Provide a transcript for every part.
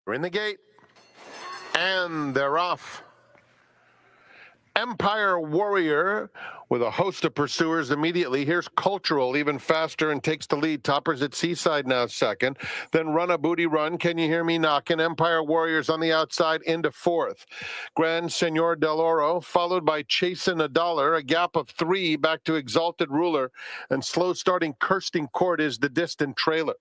We're in the gate, and they're off. Empire Warrior with a host of pursuers immediately. Here's Cultural, even faster, and takes the lead. Toppers at Seaside now second. Then Run a Booty Run. Can you hear me knocking? Empire Warriors on the outside into fourth. Grand Senor Del Oro, followed by Chasin' a Dollar. A gap of 3 back to Exalted Ruler. And slow starting Kirsting Court is the distant trailer.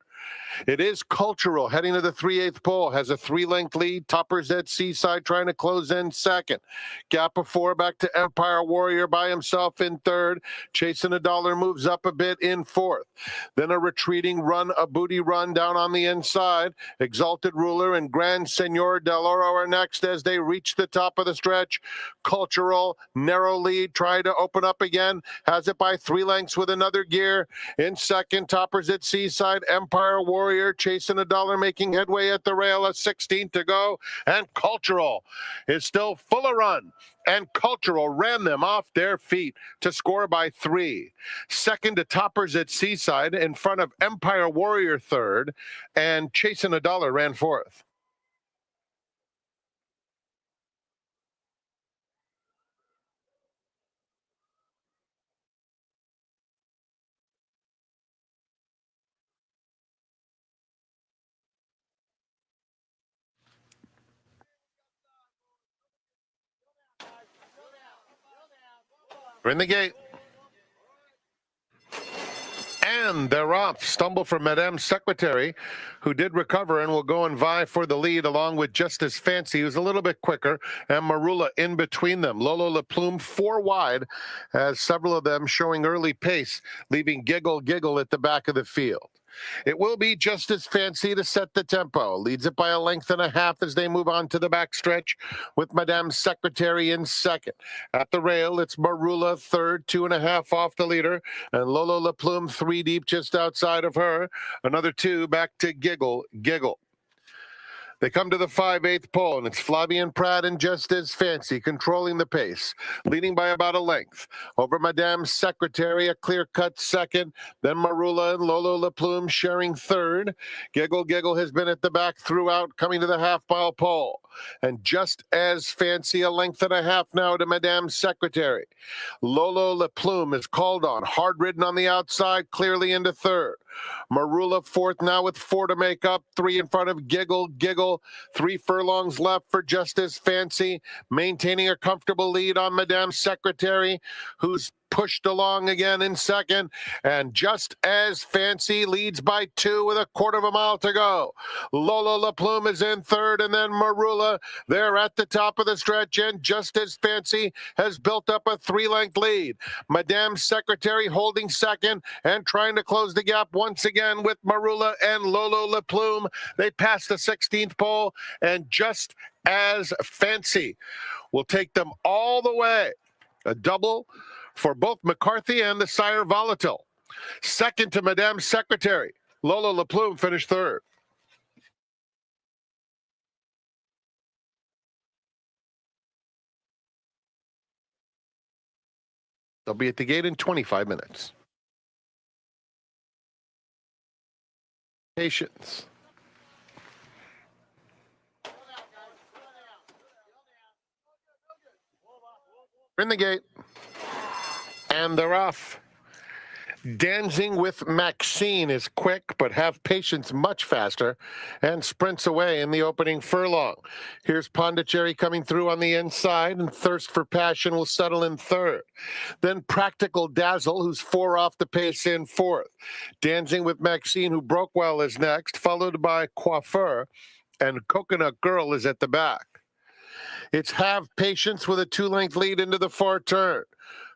It is Cultural heading to the 3/8 pole. Has a 3-length lead. Toppers at Seaside trying to close in second. Gap of 4 back to Empire Warrior by himself in third. Chasing a Dollar moves up a bit in fourth. Then a retreating Run a Booty Run down on the inside. Exalted Ruler and Grand Senor Del Oro are next as they reach the top of the stretch. Cultural, narrow lead, trying to open up again. Has it by 3 lengths with another gear. In second, Toppers at Seaside. Empire Warrior Chasing a Dollar making headway at the rail. A 16 to go. And Cultural is still full of run. And Cultural ran them off their feet to score by 3. Second to Toppers at Seaside in front of Empire Warrior third. And Chasing a Dollar ran fourth. We're in the gate. And they're off. Stumble from Madame Secretary, who did recover and will go and vie for the lead along with Justice Fancy, who's a little bit quicker, and Marula in between them. Lolo La Plume 4 wide, as several of them showing early pace, leaving Giggle Giggle at the back of the field. It will be Justice Fancy to set the tempo. Leads it by a length and a half as they move on to the backstretch with Madame Secretary in second. At the rail, it's Marula third, 2.5 off the leader, and Lolo La Plume 3 deep just outside of her. Another 2 back to Giggle Giggle. They come to the 5/8 pole, and it's Flavian Pratt and Justice Fancy controlling the pace, leading by about a length. Over Madame Secretary, a clear-cut second. Then Marula and Lolo La Plume sharing third. Giggle Giggle has been at the back throughout, coming to the half-mile pole. And just as Fancy, a length and a half now to Madame Secretary. Lolo La Plume is called on, hard-ridden on the outside, clearly into third. Marula fourth now with 4 to make up, 3 in front of Giggle Giggle. 3 furlongs left for Justice Fancy, maintaining a comfortable lead on Madame Secretary, who's pushed along again in second. And just as Fancy leads by 2 with 1/4 mile to go. Lolo La Plume is in third, and then Marula, they're at the top of the stretch, and just as Fancy has built up a 3-length lead. Madame Secretary holding second and trying to close the gap once again with Marula and Lolo La Plume. They pass the 16th pole, and just as Fancy will take them all the way. A double for both McCarthy and the Sire Volatile. Second to Madame Secretary. Lolo La Plume finished third. They'll be at the gate in 25 minutes. Patience. We're in the gate. And they're off. Dancing with Maxine is quick, but Have Patience much faster and sprints away in the opening furlong. Here's Pondicherry coming through on the inside, and Thirst for Passion will settle in third. Then Practical Dazzle, who's 4 off the pace, in fourth. Dancing with Maxine, who broke well, is next, followed by Coiffeur, and Coconut Girl is at the back. It's Have Patience with a 2-length lead into the far turn.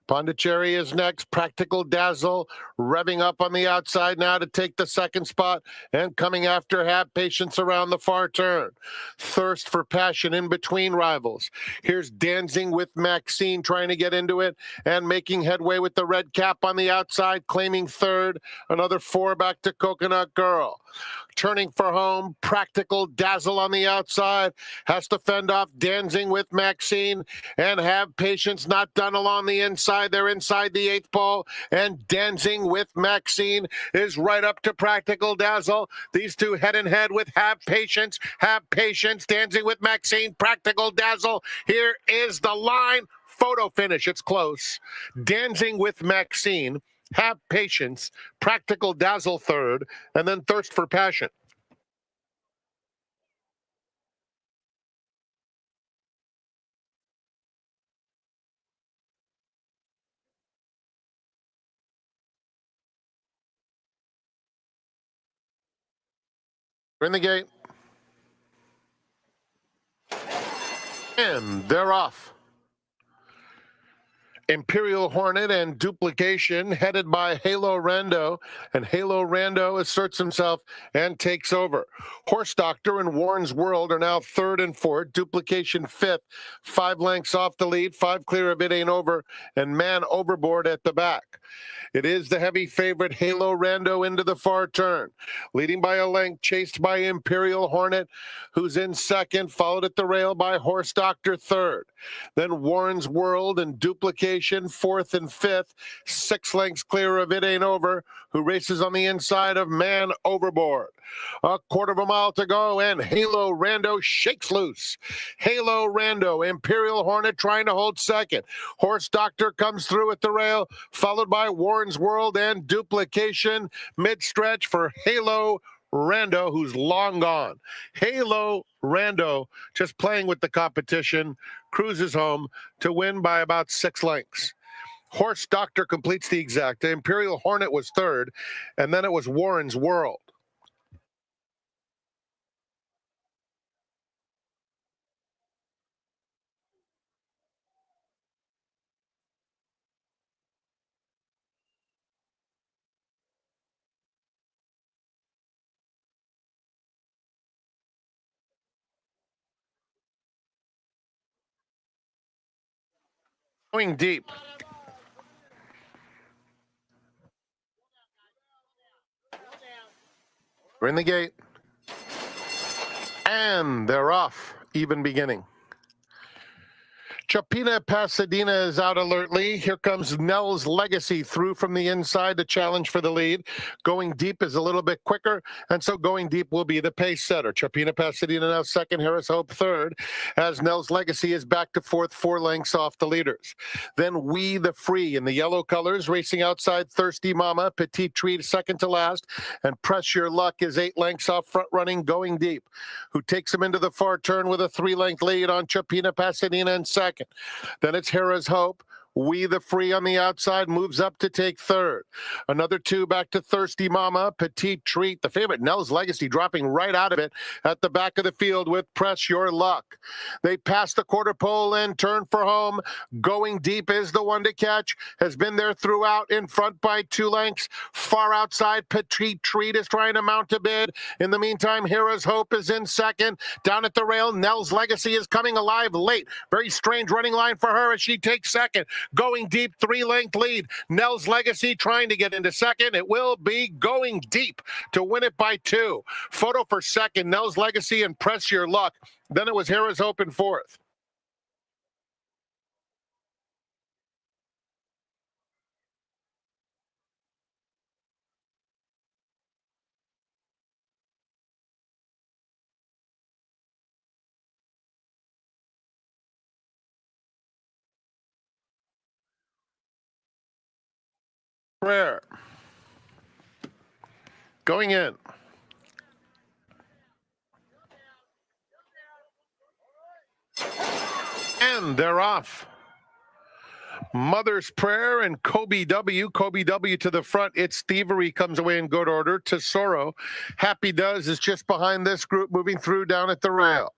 Pondicherry is next. Practical Dazzle revving up on the outside now to take the second spot, and coming after Have Patience around the far turn. Thirst for Passion in between rivals. Here's Dancing with Maxine trying to get into it and making headway with the red cap on the outside, claiming third. Another 4 back to Coconut Girl. turning for home. Practical Dazzle on the outside. Has to fend off Dancing with Maxine. And Have Patience not done along the inside. They're inside the 8th pole. And Dancing with Maxine is right up to Practical Dazzle. These two head and head with Have Patience. Have Patience. Dancing with Maxine. Practical Dazzle. Here is the line. Photo finish. It's close. Dancing with Maxine. Have Patience, Practical Dazzle third, and then Thirst for Passion. We're in the gate. And they're off. Imperial Hornet and Duplication headed by Halo Rando, and Halo Rando asserts himself and takes over. Horse Doctor and Warren's World are now 3rd and 4th, Duplication 5th, 5 lengths off the lead, 5 clear of It Ain't Over, and Man Overboard at the back. It is the heavy favorite Halo Rando into the far turn, leading by a length, chased by Imperial Hornet, who's in 2nd, followed at the rail by Horse Doctor 3rd. Then Warren's World and Duplication 4th and 5th, 6 lengths clear of It Ain't Over, who races on the inside of Man Overboard. A quarter of a mile to go, and Halo Rando shakes loose. Halo Rando, Imperial Hornet trying to hold 2nd. Horse Doctor comes through at the rail, followed by Warren's World and Duplication. Mid-stretch for Halo Rando, who's long gone. Halo Rando, just playing with the competition, cruises home to win by about 6 lengths. Horse Doctor completes the exact. Imperial Hornet was 3rd, and then it was Warren's World. Going deep. We're in the gate. And they're off. Even beginning. Chapina Pasadena is out alertly. Here comes Nell's Legacy through from the inside to challenge for the lead. Going deep is a little bit quicker, and so going deep will be the pace setter. Chapina Pasadena now 2nd, Harris Hope 3rd, as Nell's Legacy is back to 4th, 4 lengths off the leaders. Then We the Free in the yellow colors, racing outside Thirsty Mama, Petite Treat 2nd to last, and Press Your Luck is 8 lengths off front running Going Deep, who takes him into the far turn with a 3-length lead on Chapina Pasadena in 2nd. Then it's Hera's Hope. We the Free on the outside moves up to take 3rd. Another 2 back to Thirsty Mama. Petite Treat, the favorite Nell's Legacy, dropping right out of it at the back of the field with Press Your Luck. They pass the quarter pole and turn for home. Going Deep is the one to catch. Has been there throughout, in front by 2 lengths. Far outside, Petite Treat is trying to mount a bid. In the meantime, Hera's Hope is in 2nd. Down at the rail, Nell's Legacy is coming alive late. Very strange running line for her as she takes 2nd. Going Deep, 3-length lead. Nell's Legacy trying to get into 2nd. It will be Going Deep to win it by 2. Photo for 2nd, Nell's Legacy and Press Your Luck. Then it was Hera's Hope in 4th. Prayer. Going in. And they're off. Mother's Prayer and Kobe W. Kobe W to the front. It's Thievery comes away in good order. Tesoro. Happy Does is just behind this group, moving through down at the rail.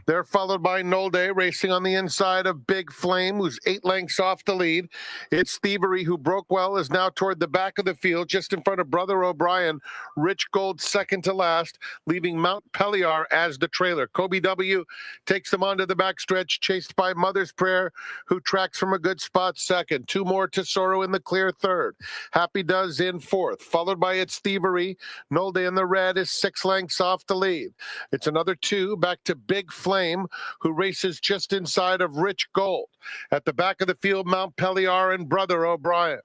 They're followed by Nolde racing on the inside of Big Flame, who's 8 lengths off the lead. It's Thievery, who broke well, is now toward the back of the field, just in front of Brother O'Brien. Rich Gold 2nd to last, leaving Mount Peliar as the trailer. Kobe W takes them onto the backstretch, chased by Mother's Prayer, who tracks from a good spot. Prance-a-Lot second. Two more Tesoro in the clear third. Happy Does in fourth, followed by It's Thievery. Nolde in the red is 6 lengths off the lead. It's another two back to Big Flame, who races just inside of Rich Gold. At the back of the field, Mount Peliar and Brother O'Brien.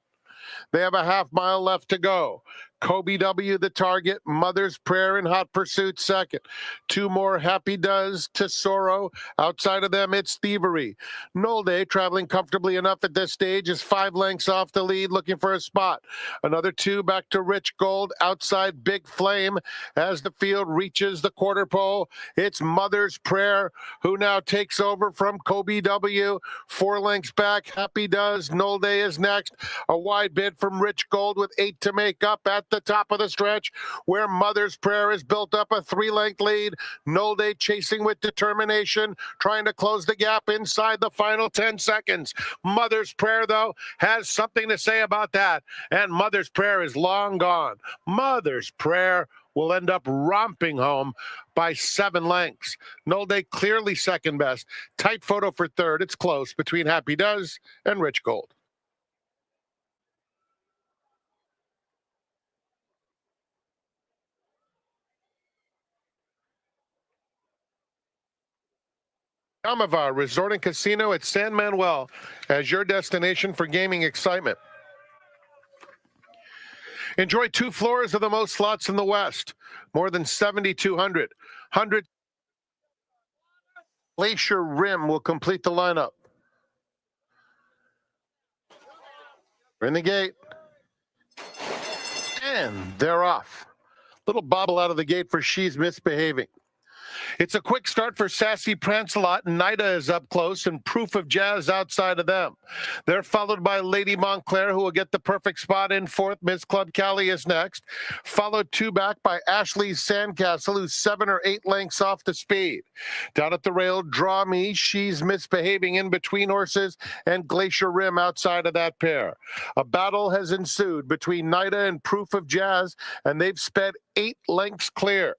They have a half-mile left to go. Kobe W. the target, Mother's Prayer in hot pursuit second. Two more Happy Does, Tesoro. Outside of them, It's Thievery. Nolde, traveling comfortably enough at this stage, is 5 lengths off the lead, looking for a spot. Another two back to Rich Gold, outside Big Flame. As the field reaches the quarter pole, it's Mother's Prayer, who now takes over from Kobe W. 4 lengths back, Happy Does. Nolde is next. A wide bid from Rich Gold with 8 to make up at the top of the stretch, where Mother's Prayer has built up a 3-length lead. Nolde chasing with determination, trying to close the gap inside the final 10 seconds. Mother's Prayer, though, has something to say about that, and Mother's Prayer is long gone. Mother's Prayer will end up romping home by 7 lengths. Nolde clearly second best. Tight photo for third. It's close between Happy Does and Rich Gold. Yamava Resort and Casino at San Manuel as your destination for gaming excitement. Enjoy 2 floors of the most slots in the West, more than 7,200. Glacier Rim will complete the lineup. We're in the gate. And they're off. Little bobble out of the gate for She's Misbehaving. It's a quick start for Sassy Prance-a-Lot. Nida is up close and Proof of Jazz outside of them. They're followed by Lady Montclair, who will get the perfect spot in fourth. Miss Club Cali is next. Followed two back by Ashley's Sandcastle, who's 7 or 8 lengths off the speed. Down at the rail, Draw Me, She's Misbehaving in between horses, and Glacier Rim outside of that pair. A battle has ensued between Nida and Proof of Jazz, and they've sped 8 lengths clear.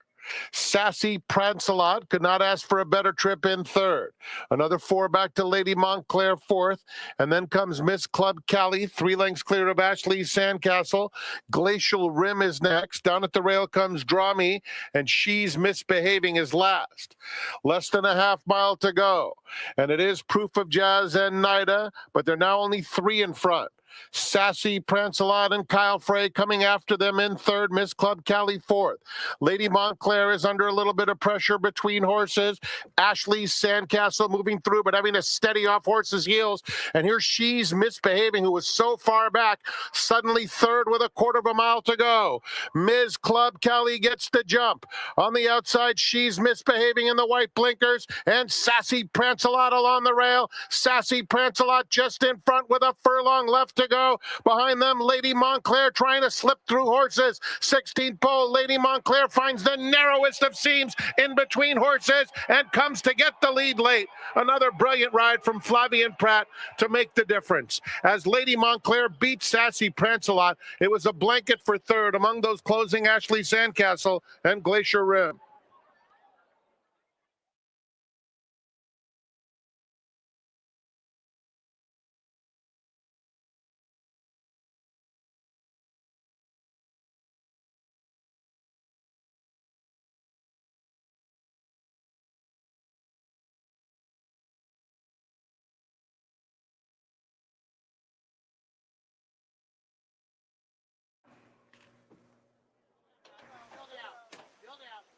Sassy Prance-a-Lot could not ask for a better trip in third. Another 4 back to Lady Montclair fourth. And then comes Miss Club Cali, 3 lengths clear of Ashley's Sandcastle. Glacial Rim is next. Down at the rail comes Draw Me, and She's Misbehaving is last. Less than a half mile to go. And it is Proof of Jazz and Nida, but they're now only 3 in front. Sassy Prance-a-Lot and Kyle Frey coming after them in third. Miss Club Cali fourth. Lady Montclair is under a little bit of pressure between horses. Ashley's Sandcastle moving through, but having to steady off horses' heels. And here She's Misbehaving, who was so far back, suddenly third with a quarter of a mile to go. Ms. Club Cali gets the jump. On the outside, She's Misbehaving in the white blinkers, and Sassy Prance-a-Lot along the rail. Sassy Prance-a-Lot just in front with a furlong left to go. Behind them, Lady Montclair trying to slip through horses. 16th pole, Lady Montclair finds the narrowest of seams in between horses and comes to get the lead late. Another brilliant ride from Flavian Pratt to make the difference. As Lady Montclair beat Sassy Prance-a-Lot, it was a blanket for third. Among those closing, Ashley Sandcastle and Glacier Rim.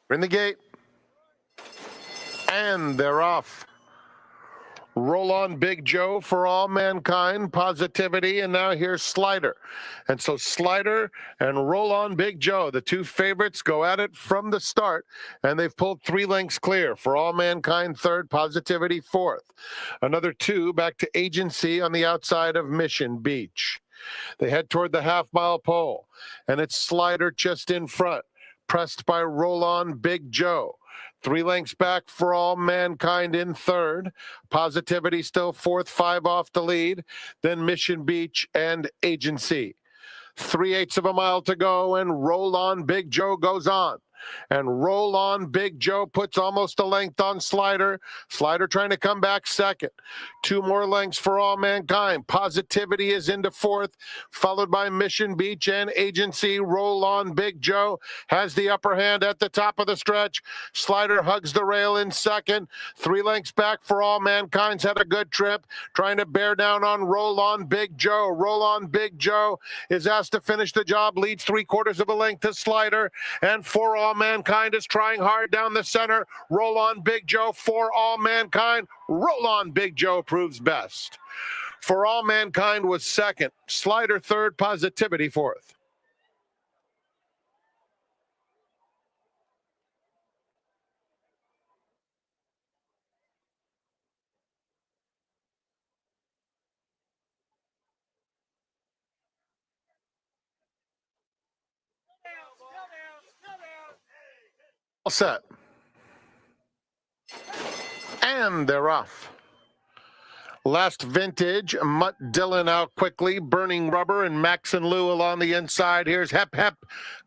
We're in the gate. And they're off. Roll On Big Joe, For All Mankind, Positivity, and now here's Slider. And so Slider and Roll On Big Joe, the two favorites, go at it from the start, and they've pulled 3 lengths clear. For All Mankind third, Positivity fourth. Another 2 back to Agency on the outside of Mission Beach. They head toward the half-mile pole, and it's Slider just in front, pressed by Roll On Big Joe. 3 lengths back, For All Mankind in third. Positivity still fourth, 5 off the lead. Then Mission Beach and Agency. 3/8 of a mile to go, and Roll On Big Joe goes on. And Roll On Big Joe puts almost a length on Slider. Slider trying to come back second. 2 more lengths for All Mankind. Positivity is into fourth, followed by Mission Beach and Agency. Roll On Big Joe has the upper hand at the top of the stretch. Slider hugs the rail in second. 3 lengths back for All Mankind's had a good trip, trying to bear down on Roll On Big Joe. Roll On Big Joe is asked to finish the job, leads 3/4 of a length to Slider, and For All Mankind is trying hard down the center. Roll On Big Joe, For All Mankind. Roll On Big Joe proves best. For All Mankind was second, Slider third, Positivity fourth. All set. And they're off. Last vintage, Mutt Dillon out quickly, Burning Rubber and Max and Lou along the inside. Here's Hep Hep,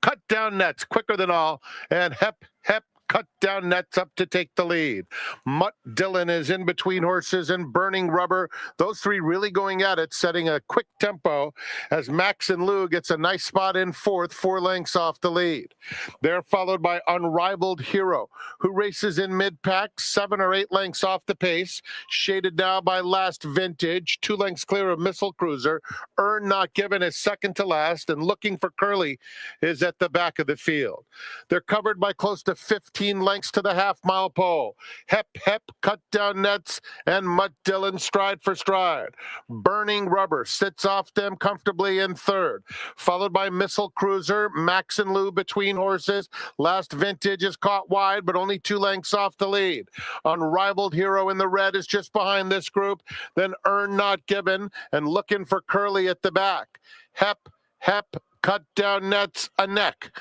cut down nets, quicker than all, and Hep Hep cut down nets up to take the lead. Mutt Dillon is in between horses and Burning Rubber. Those three really going at it, setting a quick tempo as Max and Lou gets a nice spot in fourth, 4 lengths off the lead. They're followed by Unrivaled Hero, who races in mid-pack, 7 or 8 lengths off the pace, shaded now by Last Vintage, 2 lengths clear of Missile Cruiser. Earn Not Given is second to last, and Looking for Curly is at the back of the field. They're covered by close to 15 lengths to the half-mile pole. Hep Hep, Cut Down Nets, and Mutt Dillon stride for stride. Burning Rubber sits off them comfortably in third, followed by Missile Cruiser, Max and Lou between horses. Last Vintage is caught wide, but only 2 lengths off the lead. Unrivaled Hero in the red is just behind this group. Then Earn Not Given and Looking for Curly at the back. Hep Hep, Cut Down Nets, a neck.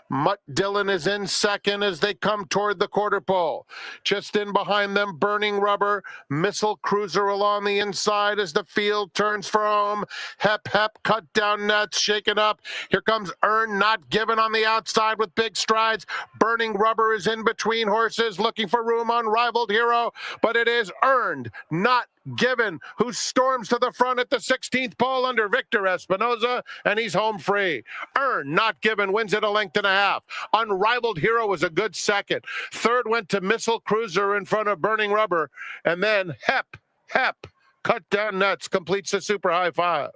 Mutt Dillon is in second as they come toward the quarter pole. Just in behind them, Burning Rubber, Missile Cruiser along the inside as the field turns for home. Hep Hep, Cut Down Nets, shaken up. Here comes Earn Not Given on the outside with big strides. Burning Rubber is in between horses, looking for room. Unrivaled Hero, but it is Earned Not Given, who storms to the front at the 16th pole under Victor Espinoza, and he's home free. Earn Not Given wins it a length and a half. Unrivaled Hero was a good second. Third went to Missile Cruiser in front of Burning Rubber, and then Hep Hep, Cut Down Nuts completes the super high five.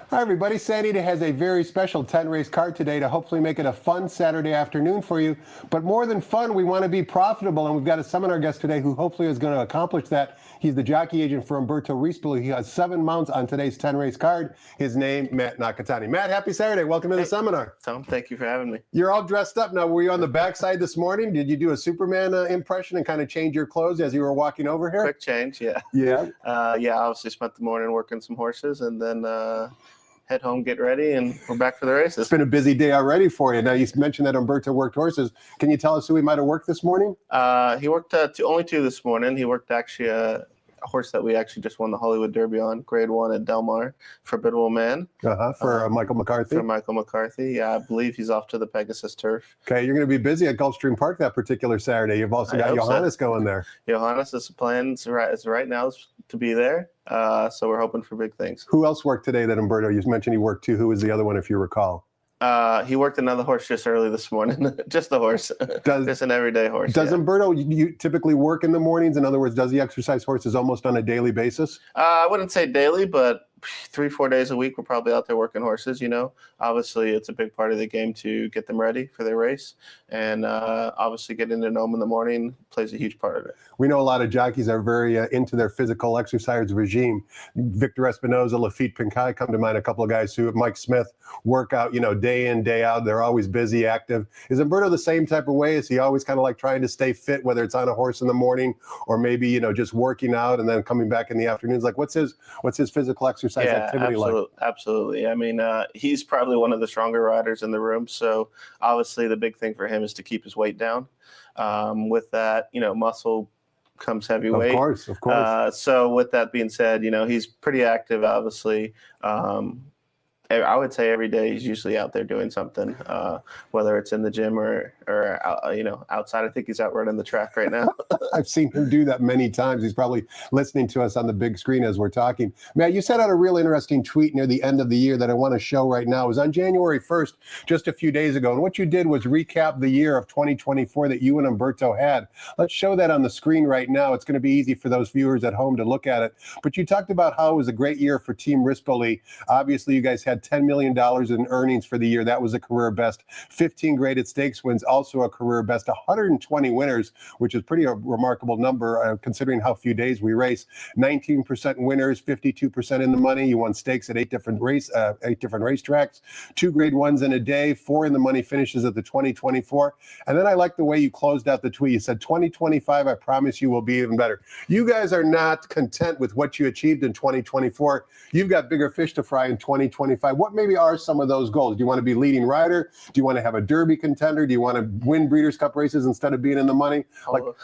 Hi, everybody. Sanita has a very special 10-race card today to hopefully make it a fun Saturday afternoon for you. But more than fun, we want to be profitable, and we've got a seminar guest today who hopefully is going to accomplish that. He's the jockey agent for Umberto Rispoli. He has 7 mounts on today's 10-race card. His name, Matt Nakatani. Matt, happy Saturday. Welcome to the seminar. Tom, thank you for having me. You're all dressed up now. Were you on the backside this morning? Did you do a Superman impression and kind of change your clothes as you were walking over here? Quick change, yeah. Yeah. Obviously spent the morning working some horses, and then head home, get ready, and we're back for the races. It's been a busy day already for you. Now, you mentioned that Umberto worked horses. Can you tell us who he might have worked this morning? He worked only 2 this morning. He worked actually a horse that we actually just won the Hollywood Derby on, Grade 1 at Del Mar, Formidable Man. For Michael McCarthy? For Michael McCarthy. Yeah, I believe he's off to the Pegasus Turf. Okay, you're going to be busy at Gulfstream Park that particular Saturday. You've also got Johannes going there. Johannes' plan right now is to be there, so we're hoping for big things. Who else worked today that Umberto? You mentioned he worked 2. Who was the other one, if you recall? He worked another horse just early this morning. Just the horse. Just an everyday horse. Does Umberto you typically work in the mornings? In other words, does he exercise horses almost on a daily basis? I wouldn't say daily, but 3-4 days a week we're probably out there working horses. Obviously it's a big part of the game to get them ready for their race, and obviously getting to know them in the morning plays a huge part of it. We know a lot of jockeys are very into their physical exercise regime. Victor Espinoza, Lafitte Pincay come to mind. A couple of guys who, Mike Smith, work out day in, day out. They're always busy, active. Is Umberto the same type of way? Is he always kind of like trying to stay fit, whether it's on a horse in the morning or maybe just working out and then coming back in the afternoons? Like what's his physical exercise activity like? Absolutely. I mean, he's probably one of the stronger riders in the room. So obviously the big thing for him is to keep his weight down. With that, muscle comes heavy weight. Of course. So with that being said, he's pretty active, obviously. I would say every day he's usually out there doing something, whether it's in the gym or outside. I think he's out running the track right now. I've seen him do that many times. He's probably listening to us on the big screen as we're talking. Matt, you sent out a real interesting tweet near the end of the year that I want to show right now. It was on January 1st, just a few days ago. And what you did was recap the year of 2024 that you and Umberto had. Let's show that on the screen right now. It's going to be easy for those viewers at home to look at it. But you talked about how it was a great year for Team Rispoli. Obviously, you guys had $10 million in earnings for the year. That was a career best. 15 graded stakes wins, also a career best. 120 winners, which is pretty a remarkable number considering how few days we race. 19% winners, 52% in the money. You won stakes at 8 different racetracks. 2 grade 1s in a day, 4 in the money finishes at the 2024. And then I like the way you closed out the tweet. You said 2025, I promise you will be even better. You guys are not content with what you achieved in 2024. You've got bigger fish to fry in 2025. What maybe are some of those goals? Do you want to be leading rider? Do you want to have a Derby contender? Do you want to win Breeders' Cup races instead of being in the money? What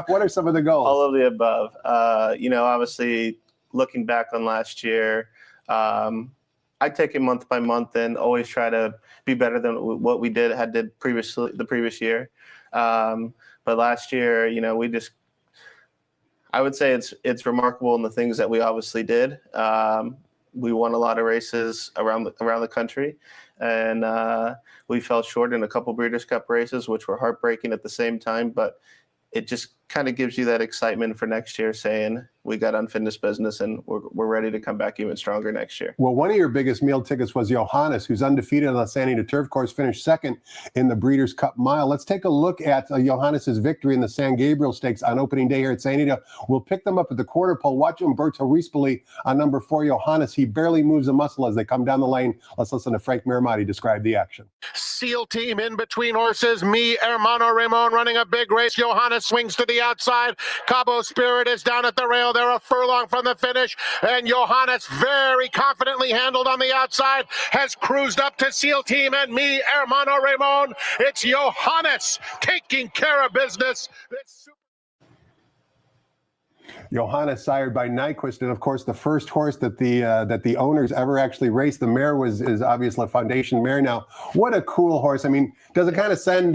are some of the goals? All of the above. Obviously, looking back on last year, I take it month by month and always try to be better than what we did the previous year. But last year, I would say it's remarkable in the things that we obviously did. We won a lot of races around the country, and we fell short in a couple Breeders' Cup races, which were heartbreaking at the same time. But it just kind of gives you that excitement for next year, saying we got unfinished business and we're ready to come back even stronger next year. Well, one of your biggest meal tickets was Johannes, who's undefeated on the San Anita Turf Course, finished second in the Breeders' Cup Mile. Let's take a look at Johannes' victory in the San Gabriel Stakes on opening day here at San Anita. We'll pick them up at the quarter pole. Watch Umberto Rispoli on number 4, Johannes. He barely moves a muscle as they come down the lane. Let's listen to Frank Miramati describe the action. SEAL team in between horses. Mi Hermano Ramon running a big race. Johannes swings to the outside. Cabo Spirit is down at the rail. They're a furlong from the finish, and Johannes, very confidently handled on the outside, has cruised up to SEAL team and Mi Hermano Ramon. It's Johannes taking care of business. Johannes, sired by Nyquist, and of course the first horse that the owners ever actually raced. The mare is obviously a foundation mare. Now, what a cool horse! I mean, does it kind of send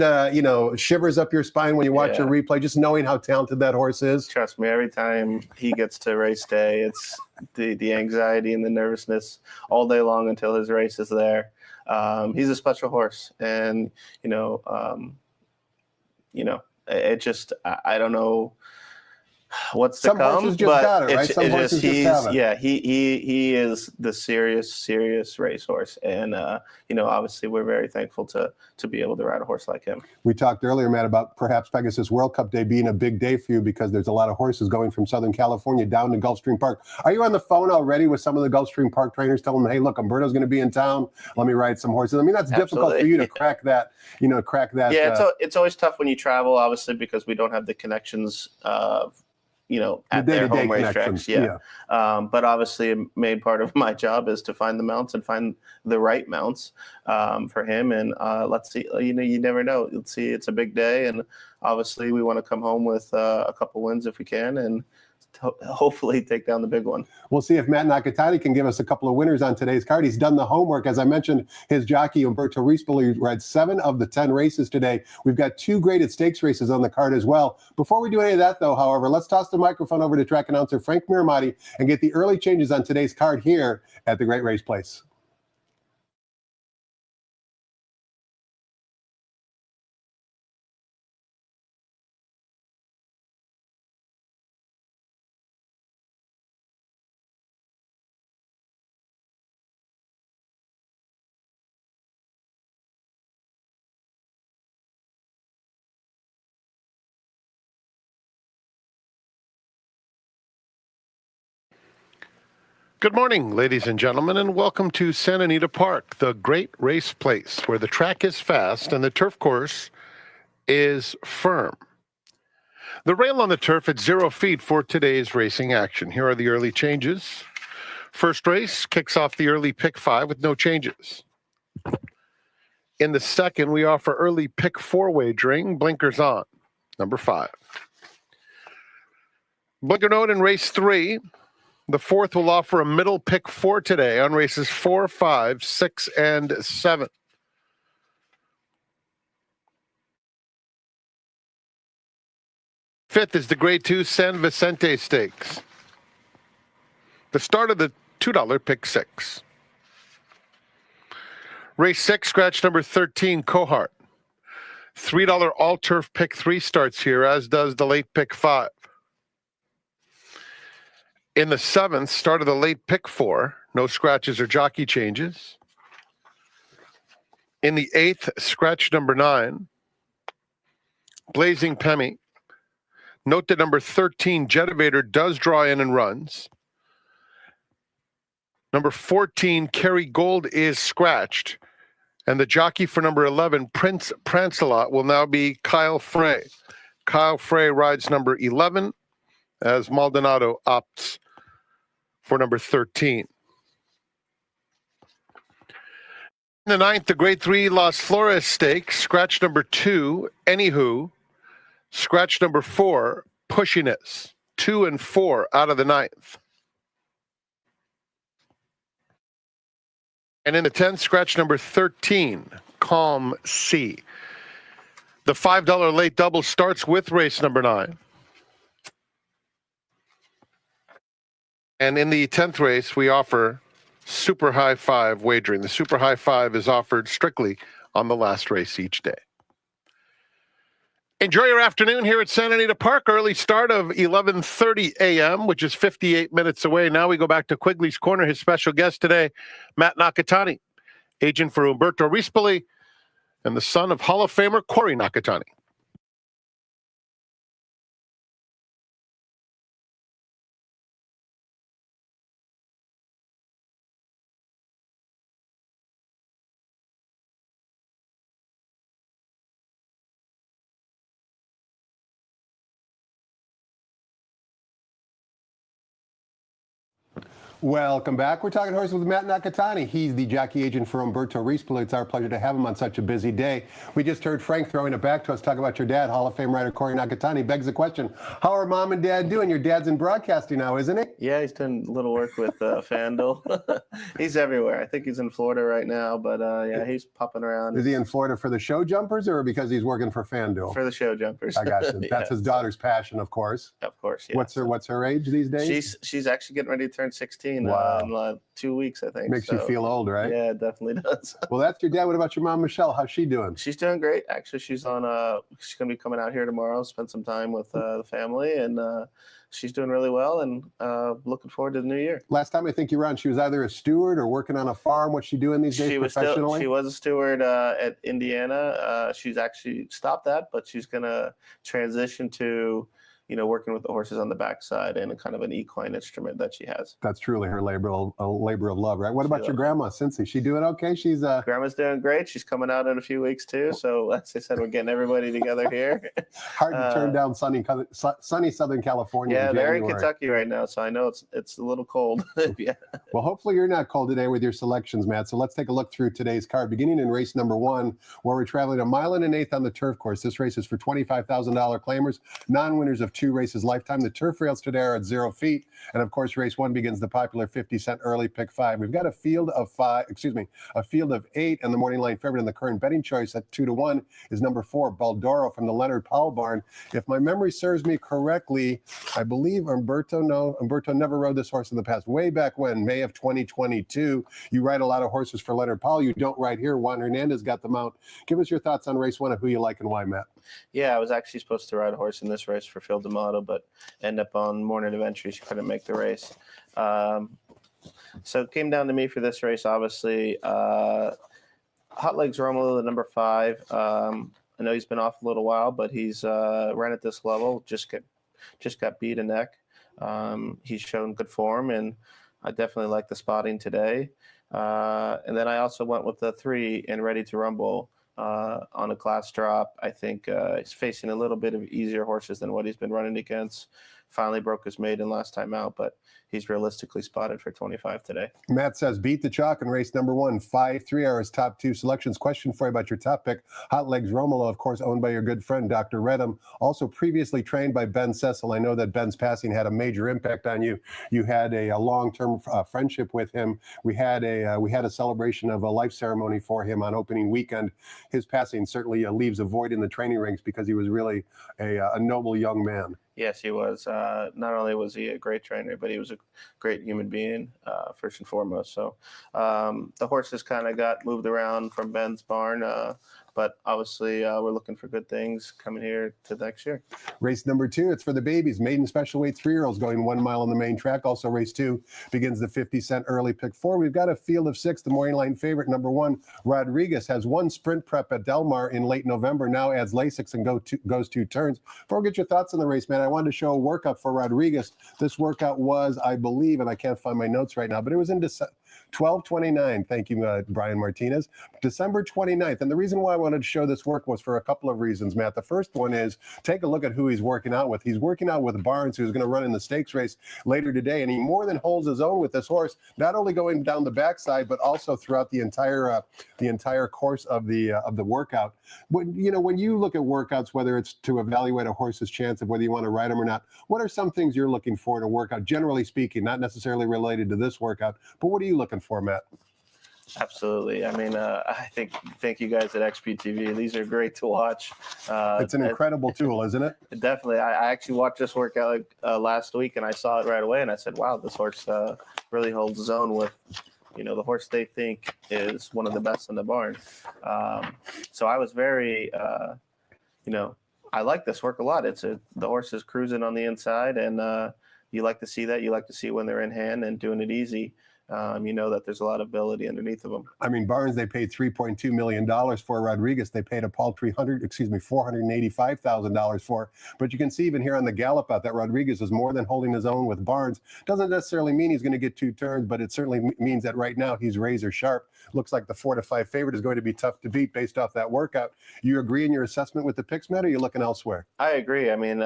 shivers up your spine when you watch a replay, just knowing how talented that horse is? Trust me, every time he gets to race day, it's the anxiety and the nervousness all day long until his race is there. He's a special horse, and it just I don't know what's to Some come. horses just got it, right? Some horses just have it. Yeah, he is the serious racehorse, and obviously we're very thankful to be able to ride a horse like him. We talked earlier, Matt, about perhaps Pegasus World Cup Day being a big day for you because there's a lot of horses going from Southern California down to Gulfstream Park. Are you on the phone already with some of the Gulfstream Park trainers telling them, hey, look, Umberto's going to be in town. Let me ride some horses. I mean, that's difficult for you to crack that, Yeah, it's always tough when you travel, obviously, because we don't have the connections at their home racetracks. Yeah. But obviously a main part of my job is to find the mounts and find the right mounts for him. And let's see, you never know. Let's see, it's a big day. And obviously we want to come home with a couple wins if we can, and hopefully take down the big one. We'll see if Matt Nakatani can give us a couple of winners on today's card. He's done the homework. As I mentioned, his jockey, Umberto Rispoli, ran 7 of the 10 races today. We've got 2 graded stakes races on the card as well. Before we do any of that, though, however, let's toss the microphone over to track announcer Frank Miramati and get the early changes on today's card here at the Great Race Place. Good morning, ladies and gentlemen, and welcome to Santa Anita Park, the Great Race Place, where the track is fast and the turf course is firm. The rail on the turf at 0 feet for today's racing action. Here are the early changes. First race kicks off the early pick 5 with no changes. In the second, we offer early pick 4 wagering, blinkers on, number 5. Blinker note in race 3. The fourth will offer a middle pick 4 today on races 4, 5, 6, and 7. Fifth is the Grade 2 San Vicente Stakes. The start of the $2 pick 6. Race 6, scratch number 13, Cohart. $3 all-turf pick 3 starts here, as does the late pick 5. In the 7th, start of the late pick 4, no scratches or jockey changes. In the 8th, scratch number 9, Blazing Pemmy. Note that number 13, Jetivator, does draw in and runs. Number 14, Kerry Gold, is scratched. And the jockey for number 11, Prince Prancelot, will now be Kyle Frey. Kyle Frey rides number 11 as Maldonado opts for number 13. In the 9th, the Grade 3 Las Flores Stakes, scratch number 2, Anywho. Scratch number 4, Pushiness. 2 and 4 out of the 9th. And in the 10th, scratch number 13, Calm Sea. The $5 late double starts with race number 9. And in the 10th race, we offer Super High 5 wagering. The Super High 5 is offered strictly on the last race each day. Enjoy your afternoon here at Santa Anita Park. Early start of 11:30 a.m., which is 58 minutes away. Now we go back to Quigley's Corner. His special guest today, Matt Nakatani, agent for Umberto Rispoli, and the son of Hall of Famer Corey Nakatani. Welcome back. We're talking horses with Matt Nakatani. He's the jockey agent for Umberto Rispoli. It's our pleasure to have him on such a busy day. We just heard Frank throwing it back to us, talk about your dad, Hall of Fame rider Corey Nakatani. Begs the question, how are mom and dad doing? Your dad's in broadcasting now, isn't he? Yeah, he's doing a little work with FanDuel. He's everywhere. I think he's in Florida right now, but yeah, he's popping around. Is he in Florida for the show jumpers or because he's working for FanDuel? For the show jumpers. I got you. That's his daughter's passion, of course. Of course, yeah. What's her age these days? She's actually getting ready to turn 16 Wow. in 2 weeks, I think. Makes you feel old, right? Yeah, it definitely does. Well, that's your dad. What about your mom, Michelle? How's she doing? She's doing great. Actually, she's going to be coming out here tomorrow, spend some time with the family, and she's doing really well, and looking forward to the new year. Last time I think you were on, she was either a steward or working on a farm. What's she doing these days professionally? She was a steward at Indiana. She's actually stopped that, but she's going to transition to, working with the horses on the backside and a kind of an equine instrument that she has. That's truly her labor of love, right? What about your grandma, Cincy? She doing okay? Grandma's doing great. She's coming out in a few weeks too. So as I said, we're getting everybody together here. Hard to turn down sunny Southern California. Yeah, in they're January. in Kentucky right now, so I know it's a little cold. Yeah. Well, hopefully you're not cold today with your selections, Matt. So let's take a look through today's card, beginning in race number 1, where we're traveling 1 1/8 on the turf course. This race is for $25,000 claimers, non-winners of 2 races lifetime. The turf rails today are at 0 feet. And of course, race 1 begins the popular 50-cent early pick 5. We've got a field of 8, and the morning line favorite in the current betting choice at 2-1 is number 4, Baldoro from the Leonard Powell barn. If my memory serves me correctly, I believe Umberto never rode this horse in the past. Way back when, May of 2022. You ride a lot of horses for Leonard Powell. You don't ride here. Juan Hernandez got them out. Give us your thoughts on race 1 and who you like and why, Matt. Yeah, I was actually supposed to ride a horse in this race for Phil D'Amato, but end up on morning of entry. She couldn't make the race. So it came down to me for this race, obviously. Hot Legs Romolo, the number 5. I know he's been off a little while, but he's ran at this level. Just got beat a neck. He's shown good form, and I definitely like the spotting today. And then I also went with the 3 and Ready to Rumble on a class drop. I think he's facing a little bit of easier horses than what he's been running against. Finally broke his maiden last time out, but he's realistically spotted for 25 today. Matt says, beat the chalk in race number 1. 5-3 are his top 2 selections. Question for you about your top pick. Hot Legs Romolo, of course, owned by your good friend, Dr. Redham. Also previously trained by Ben Cecil. I know that Ben's passing had a major impact on you. You had a long-term friendship with him. We had a celebration of a life ceremony for him on opening weekend. His passing certainly leaves a void in the training ranks because he was really a noble young man. Yes, he was. Not only was he a great trainer, but he was a great human being, first and foremost. So the horses kind of got moved around from Ben's barn, but obviously we're looking for good things coming here to next year. Race number 2, it's for the babies. Maiden special weight 3-year-olds going 1 mile on the main track. Also race 2 begins the 50-cent early pick 4. We've got a field of 6. The morning line favorite, number 1, Rodriguez, has 1 sprint prep at Del Mar in late November, now adds Lasix and goes 2 turns. Before we get your thoughts on the race, man, I wanted to show a workout for Rodriguez. This workout was, I believe, and I can't find my notes right now, but it was in 12/29. Thank you, Brian Martinez. December 29th. And the reason why I wanted to show this work was for a couple of reasons, Matt. The first one is take a look at who he's working out with. He's working out with Barnes, who's going to run in the stakes race later today, and he more than holds his own with this horse, not only going down the backside, but also throughout the entire course of the workout. When you look at workouts, whether it's to evaluate a horse's chance of whether you want to ride him or not, what are some things you're looking for in a workout, generally speaking, not necessarily related to this workout, but what are you looking for, Matt? Absolutely. I mean, I think thank you guys at XPTV. These are great to watch. It's an incredible tool, isn't it? Definitely. I actually watched this workout last week, and I saw it right away, and I said, wow, this horse really holds his own with, the horse they think is one of the best in the barn. So I was very, I like this work a lot. The horse is cruising on the inside, and you like to see that. You like to see when they're in hand and doing it easy. That there's a lot of ability underneath of them. I mean, Barnes, they paid $3.2 million for. Rodriguez, they paid a paltry $485,000 for. But you can see even here on the gallop out that Rodriguez is more than holding his own with Barnes. Doesn't necessarily mean he's going to get 2 turns, but it certainly means that right now he's razor sharp. Looks like the 4-5 favorite is going to be tough to beat based off that workout. You agree in your assessment with the picks, Matt, or are you looking elsewhere? I agree. I mean,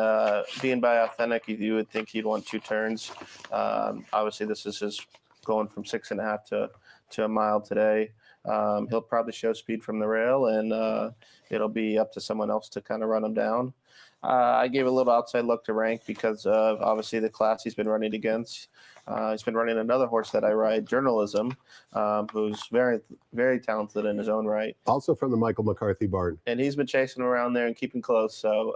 being by Authentic, you would think he'd want 2 turns. Obviously, this is his going from 6.5 to a mile today. He'll probably show speed from the rail, and it'll be up to someone else to kind of run him down. I gave a little outside look to Rank because of obviously the class he's been running against. He's been running another horse that I ride, Journalism, who's very, very talented in his own right. Also from the Michael McCarthy barn. And he's been chasing him around there and keeping close. So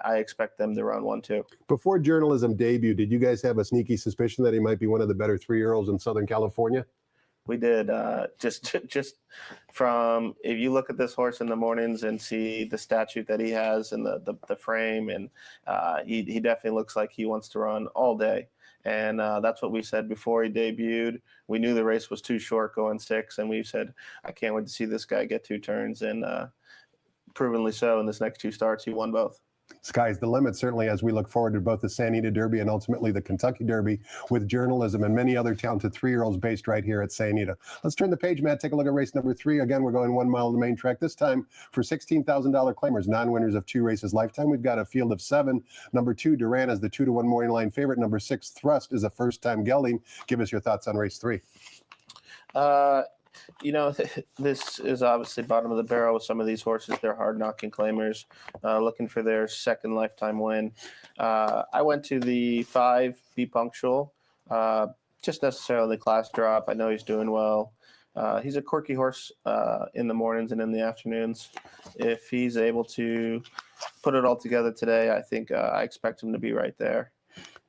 I expect them to run 1-2. Before Journalism debut, did you guys have a sneaky suspicion that he might be one of the better 3-year-olds in Southern California? We did. Just from, if you look at this horse in the mornings and see the statute that he has and the frame, and he definitely looks like he wants to run all day. And that's what we said before he debuted. We knew the race was too short going 6, and we said, I can't wait to see this guy get 2 turns. And provenly so, in this next 2 starts, he won both. Sky's the limit, certainly, as we look forward to both the Santa Anita Derby and ultimately the Kentucky Derby, with journalism and many other talented 3-year-olds based right here at Santa Anita. Let's turn the page, Matt. Take a look at race number 3. Again, we're going 1 mile on the main track, this time for $16,000 claimers, non-winners of 2 races lifetime. We've got a field of 7. Number 2, Duran, is the 2-1 morning line favorite. Number 6, Thrust, is a first-time gelding. Give us your thoughts on race 3. This is obviously bottom of the barrel with some of these horses. They're hard-knocking claimers, looking for their second lifetime win. I went to the 5, Be Punctual, just necessarily class drop. I know he's doing well. He's a quirky horse in the mornings and in the afternoons. If he's able to put it all together today, I think I expect him to be right there.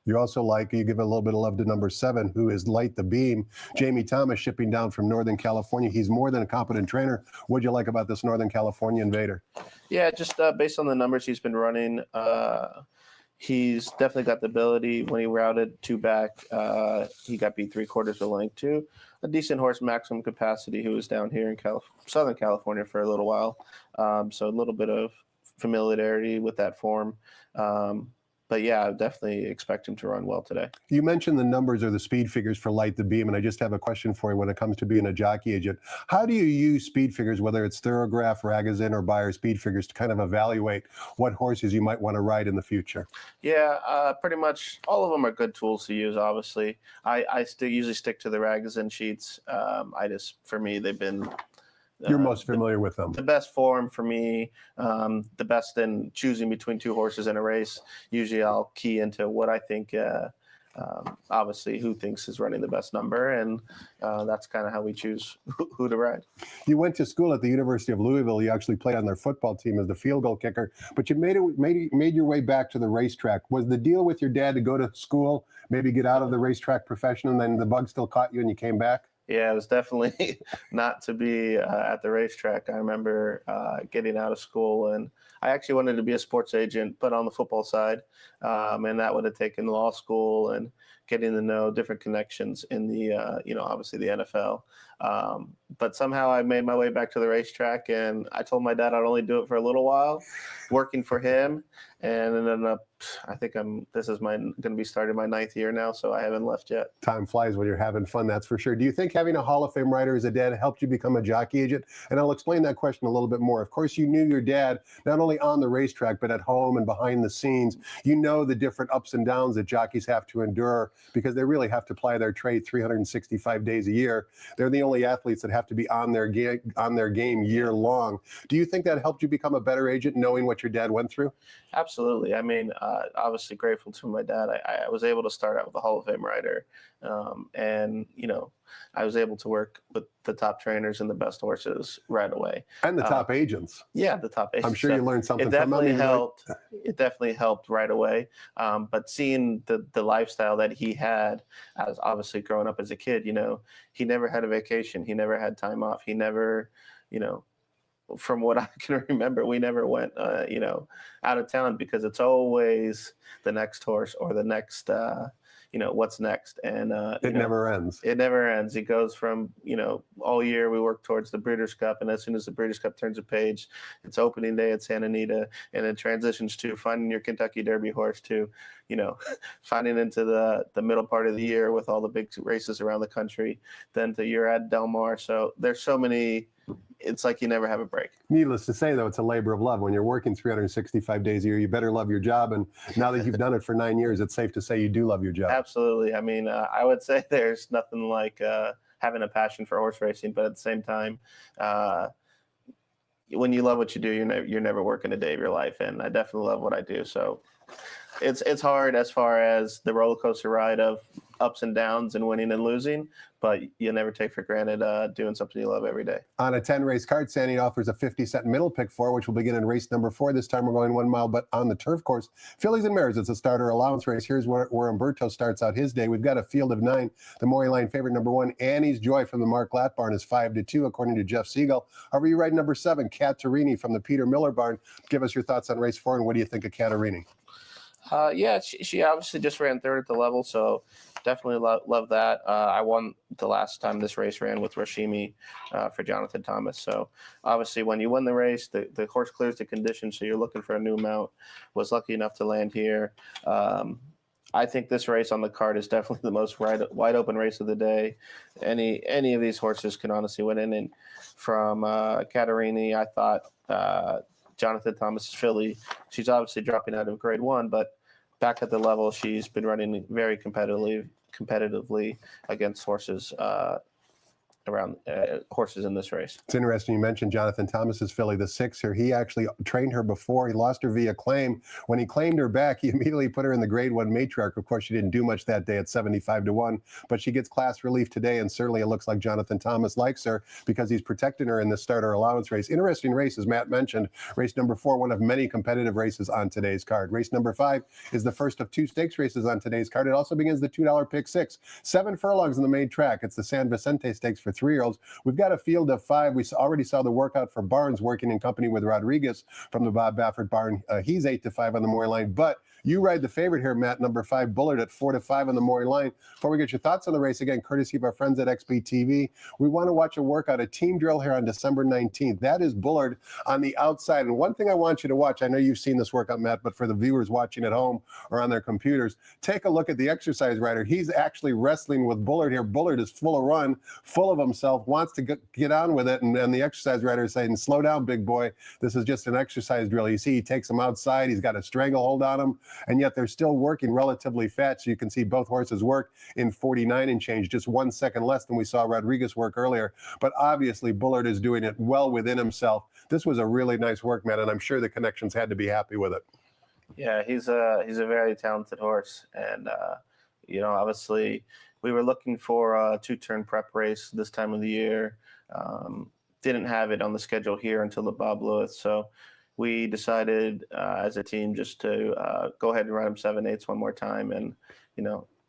You also you give a little bit of love to number 7, who is Light the Beam. Jamie Thomas, shipping down from Northern California. He's more than a competent trainer. What'd you like about this Northern California invader? Yeah, just based on the numbers he's been running, he's definitely got the ability. When he routed 2 back, he got beat 3/4 of a length to a decent horse, Maximum Capacity, who was down here in Southern California for a little while. So a little bit of familiarity with that form. But yeah, I definitely expect him to run well today. You mentioned the numbers or the speed figures for Light the Beam, and I just have a question for you when it comes to being a jockey agent. How do you use speed figures, whether it's Thorograph, Ragozin, or Bayer speed figures, to kind of evaluate what horses you might want to ride in the future? Yeah, pretty much all of them are good tools to use, obviously. I still usually stick to the Ragozin sheets. For me, they've been... You're most familiar with them. The best form for me, the best in choosing between 2 horses in a race. Usually I'll key into what I think, obviously, who thinks is running the best number. And that's kind of how we choose who to ride. You went to school at the University of Louisville. You actually played on their football team as the field goal kicker, but you made your way back to the racetrack. Was the deal with your dad to go to school, maybe get out of the racetrack profession, and then the bug still caught you and you came back? Yeah, it was definitely not to be at the racetrack. I remember getting out of school, and I actually wanted to be a sports agent, but on the football side, and that would have taken law school and getting to know different connections in the, obviously the NFL. But somehow I made my way back to the racetrack, and I told my dad I'd only do it for a little while, working for him. And then I think this is going to be starting my 9th year now, so I haven't left yet. Time flies when you're having fun, that's for sure. Do you think having a Hall of Fame rider as a dad helped you become a jockey agent? And I'll explain that question a little bit more. Of course, you knew your dad not only on the racetrack, but at home and behind the scenes. You know the different ups and downs that jockeys have to endure because they really have to ply their trade 365 days a year. They're the only athletes that have to be on their game year long. Do you think that helped you become a better agent, knowing what your dad went through? Absolutely. I mean, obviously grateful to my dad. I was able to start out with a Hall of Fame rider. And, I was able to work with the top trainers and the best horses right away. And the top agents. Yeah, the top agents. I'm sure you learned something from them. Helped. It definitely helped right away. But seeing the lifestyle that he had, as obviously growing up as a kid, he never had a vacation. He never had time off. He never, from what I can remember, we never went, out of town because it's always the next horse or the next, what's next. And it never ends. It never ends. It goes from, all year we work towards the Breeders' Cup. And as soon as the Breeders' Cup turns a page, it's opening day at Santa Anita. And it transitions to finding your Kentucky Derby horse to, finding into the middle part of the year with all the big races around the country. Then to you're at Del Mar. So there's so many. It's like you never have a break. Needless to say, though, it's a labor of love. When you're working 365 days a year, you better love your job. And now that you've done it for 9 years, it's safe to say you do love your job. Absolutely. I mean, I would say there's nothing like having a passion for horse racing, but at the same time, when you love what you do, you're never working a day of your life. And I definitely love what I do. So it's hard as far as the roller coaster ride of ups and downs and winning and losing, but you never take for granted doing something you love every day. On a 10-race card, Sandy offers a 50-cent middle pick 4, which will begin in race number 4. This time we're going 1 mile, but on the turf course. Fillies and Mares, it's a starter allowance race. Here's where Umberto starts out his day. We've got a field of 9. The Maury line favorite, number 1, Annie's Joy from the Mark Latt barn is 5-2, according to Jeff Siegel. However, you ride number 7, Catarini from the Peter Miller barn. Give us your thoughts on race 4, and what do you think of Catarini? Yeah, she obviously just ran third at the level, so definitely love that. I won the last time this race ran with Rashimi for Jonathan Thomas. So obviously when you win the race, the horse clears the condition, so you're looking for a new mount. Was lucky enough to land here. I think this race on the card is definitely the most wide open race of the day. Any of these horses can honestly win in. And from Catarini, I thought Jonathan Thomas's filly, she's obviously dropping out of grade 1, but back at the level, she's been running very competitively against horses around horses in this race. It's interesting you mentioned Jonathan Thomas's filly, the 6 here. He actually trained her before. He lost her via claim. When he claimed her back, he immediately put her in the grade 1 matriarch. Of course, she didn't do much that day at 75-1, but she gets class relief today, and certainly it looks like Jonathan Thomas likes her because he's protecting her in the starter allowance race. Interesting race, as Matt mentioned. Race number 4, one of many competitive races on today's card. Race number 5 is the first of 2 stakes races on today's card. It also begins the $2 pick 6. 7 furlongs in the main track. It's the San Vicente Stakes for 3-year-olds. We've got a field of 5. We already saw the workout for Barnes working in company with Rodriguez from the Bob Baffert barn. He's 8-5 on the Maury line, but you ride the favorite here, Matt, number 5, Bullard at 4-5 on the Maury line. Before we get your thoughts on the race, again, courtesy of our friends at XBTV, we want to watch a workout, a team drill here on December 19th. That is Bullard on the outside. And one thing I want you to watch, I know you've seen this workout, Matt, but for the viewers watching at home or on their computers, take a look at the exercise rider. He's actually wrestling with Bullard here. Bullard is full of run, full of himself, wants to get on with it. And the exercise rider is saying, slow down, big boy. This is just an exercise drill. You see, he takes him outside. He's got a stranglehold on him. And yet they're still working relatively fast. So you can see both horses work in 49 and change, just 1 second less than we saw Rodriguez work earlier. But obviously Bullard is doing it well within himself. This was a really nice work, man, and I'm sure the connections had to be happy with it. Yeah, he's a very talented horse, and obviously we were looking for a 2-turn prep race this time of the year. Didn't have it on the schedule here until the Bob Lewis, so we decided as a team just to go ahead and run him 7/8 one more time, and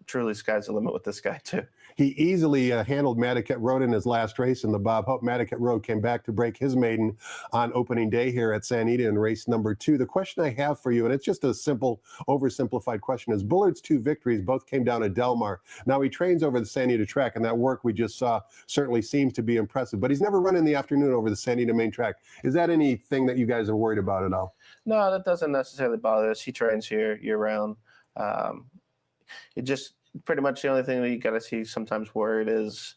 truly sky's the limit with this guy too. He easily handled Madaket Road in his last race in the Bob Hope. Madaket Road came back to break his maiden on opening day here at San Ida in race number 2. The question I have for you, and it's just a simple, oversimplified question, is Bullard's 2 victories both came down at Del Mar. Now he trains over the San Ida track, and that work we just saw certainly seems to be impressive, but he's never run in the afternoon over the San Ida main track. Is that anything that you guys are worried about at all? No, that doesn't necessarily bother us. He trains here year-round. It just pretty much the only thing that you got to see sometimes worried is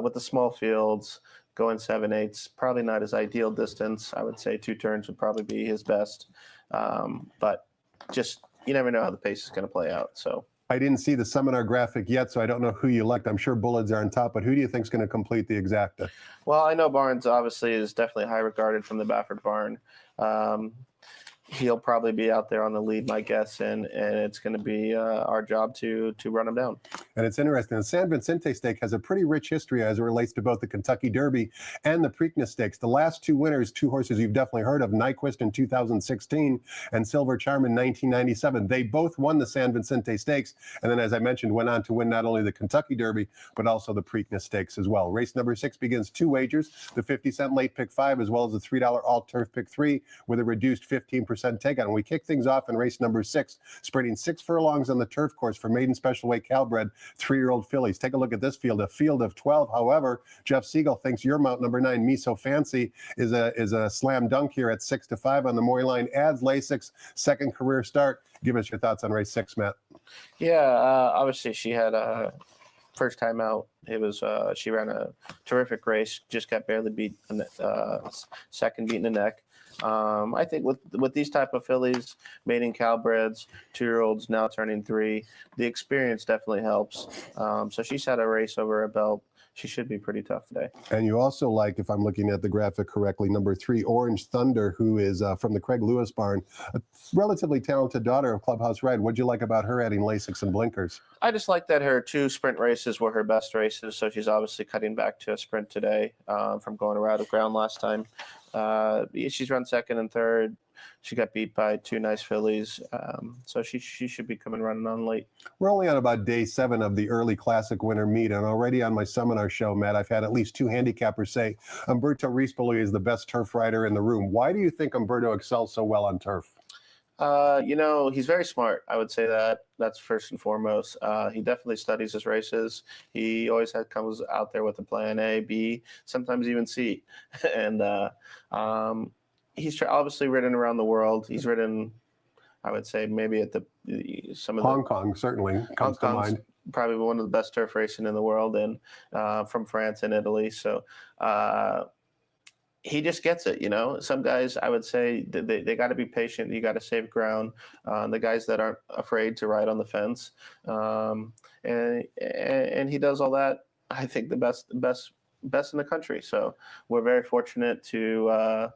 with the small fields, going 7/8, probably not his ideal distance. I would say 2 turns would probably be his best. But just you never know how the pace is going to play out. So I didn't see the seminar graphic yet, so I don't know who you elect. I'm sure Bullards are on top, but who do you think is going to complete the exacta? Well, I know Barnes obviously is definitely high regarded from the Baffert barn. He'll probably be out there on the lead, my guess, and it's going to be our job to run him down. And it's interesting. The San Vicente Stake has a pretty rich history as it relates to both the Kentucky Derby and the Preakness Stakes. The last 2 winners, 2 horses you've definitely heard of, Nyquist in 2016 and Silver Charm in 1997. They both won the San Vicente Stakes, and then, as I mentioned, went on to win not only the Kentucky Derby, but also the Preakness Stakes as well. Race number 6 begins 2 wagers, the 50-cent late pick 5, as well as the $3 all-turf pick 3, with a reduced 15% take on. We kick things off in race number 6, spreading 6 furlongs on the turf course for maiden special weight Calbred 3-year-old fillies. Take a look at this field, a field of 12. However, Jeff Siegel thinks your mount, number 9, Me So Fancy, is a slam dunk here at 6-5 on the Maury line. Adds Lasix, second career start. Give us your thoughts on race 6, Matt. Yeah, obviously she had a first time out. It was she ran a terrific race, just got barely beat second beat in the neck. I think with these type of fillies, maiden Calbreds, 2-year-olds now turning 3, the experience definitely helps. So she's had a race over her belt. she should be pretty tough today. And you also like, if I'm looking at the graphic correctly, number 3, Orange Thunder, who is from the Craig Lewis barn, a relatively talented daughter of Clubhouse Red. What'd you like about her adding Lasix and blinkers? I just like that her 2 sprint races were her best races, so she's obviously cutting back to a sprint today from going around the ground last time. She's run second and third. She got beat by 2 nice fillies, so she should be coming running on late. We're only on about day 7 of the early Classic winter meet, and already on my seminar show, Matt, I've had at least 2 handicappers say Umberto Rispoli is the best turf rider in the room. Why do you think Umberto excels so well on turf? He's very smart. I would say that's first and foremost. He definitely studies his races. He always comes out there with a plan A, B, sometimes even C, and he's obviously ridden around the world. He's ridden, I would say, maybe at some of Hong Kong certainly comes to mind. Probably one of the best turf racing in the world, and from France and Italy. So he just gets it. Some guys, I would say, they got to be patient. You got to save ground. The guys that aren't afraid to ride on the fence, and he does all that. I think the best in the country. So we're very fortunate to